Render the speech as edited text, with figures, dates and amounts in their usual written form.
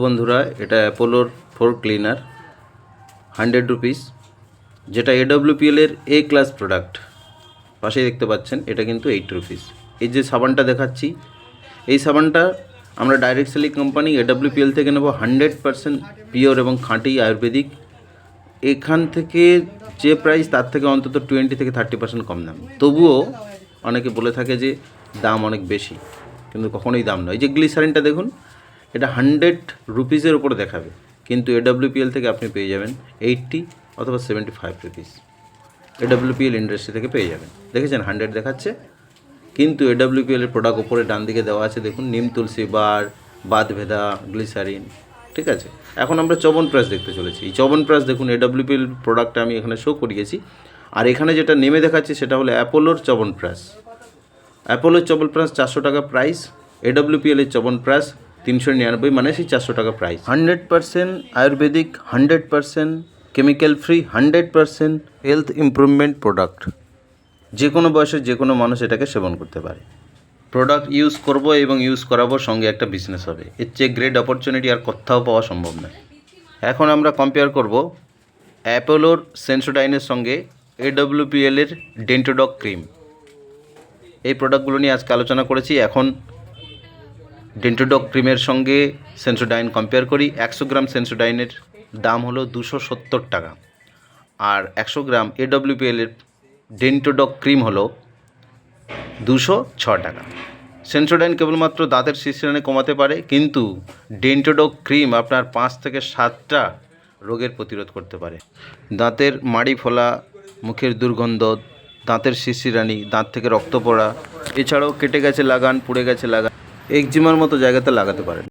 বন্ধুরা, এটা অ্যাপোলোর floor cleaner 100 rupees, যেটা AWPL এর A ক্লাস প্রোডাক্ট। পাশেই দেখতে পাচ্ছেন, এটা কিন্তু 8 রুপিস। এই যে সাবানটা দেখাচ্ছি, এই সাবানটা আমরা ডাইরেক্ট সেলিং কোম্পানি AWPL থেকে নেব। 100% পিওর এবং খাঁটি আয়ুর্বেদিক। এখান থেকে যে প্রাইস, তার থেকে অন্তত 20 থেকে 30% কম দাম। তবুও অনেকে বলে থাকে যে দাম অনেক বেশি, কিন্তু কখনোই দাম নয়। এই যে গ্লিসারিনটা দেখুন, এটা 100 রুপিসের ওপরে দেখাবে, কিন্তু AWPL থেকে আপনি পেয়ে যাবেন 80 অথবা 75 রুপিস। AWPL ইন্ডাস্ট্রি থেকে পেয়ে যাবেন। দেখেছেন 100 দেখাচ্ছে, কিন্তু AWPL এর প্রোডাক্ট ওপরে ডান দিকে দেওয়া আছে, দেখুন নিম তুলসী বার, বাতভেদা, গ্লিসারিন। ঠিক আছে, এখন আমরা চবনপ্রাশ দেখতে চলেছি। এই চবনপ্রাশ দেখুন, AWPL প্রোডাক্টটা আমি এখানে শো করিয়েছি। আর এখানে যেটা নেমে দেখাচ্ছি সেটা হলো অ্যাপোলোর চবনপ্রাশ। অ্যাপোলোর চবনপ্রাশ 400 টাকা প্রাইস, AWPL এর চবনপ্রাশ 399, মানে সেই 400 টাকা price. 100% Ayurvedic, 100% chemical free, 100% health improvement product. যে কোনো বয়সের যে কোনো মানুষ এটাকে সেবন করতে পারে। প্রোডাক্ট ইউজ করব এবং ইউজ করাবো, সঙ্গে একটা বিজনেস হবে। এর চেয়ে গ্রেট অপরচুনিটি আর কোথাও পাওয়া সম্ভব নয়। এখন আমরা কম্পেয়ার করব অ্যাপোলোর সেন্সোডাইনের সঙ্গে AWPL এর ডেন্টোডক ক্রিম। এই প্রোডাক্টগুলো নিয়ে আজকে আলোচনা করেছি। এখন ডেন্টোডক ক্রিমের সঙ্গে সেন্সোডাইন কম্পেয়ার করি। 100 গ্রাম সেন্সোডাইনের দাম হলো 270 টাকা, আর 100 গ্রাম AWPL এর ডেন্টোডক ক্রিম হলো 206 টাকা। সেন্সোডাইন কেবলমাত্র দাঁতের শিরশিরানি কমাতে পারে, কিন্তু ডেন্টোডক ক্রিম আপনার 5 থেকে 7টা রোগের প্রতিরোধ করতে পারে। দাঁতের মাড়ি ফোলা, মুখের দুর্গন্ধ, দাঁতের শিরশিরানি, দাঁত থেকে রক্ত পড়া, এছাড়াও কেটে গেছে লাগান, পুড়ে গেছে লাগান, একজিমার মতো জায়গাতে লাগাতে পারেন।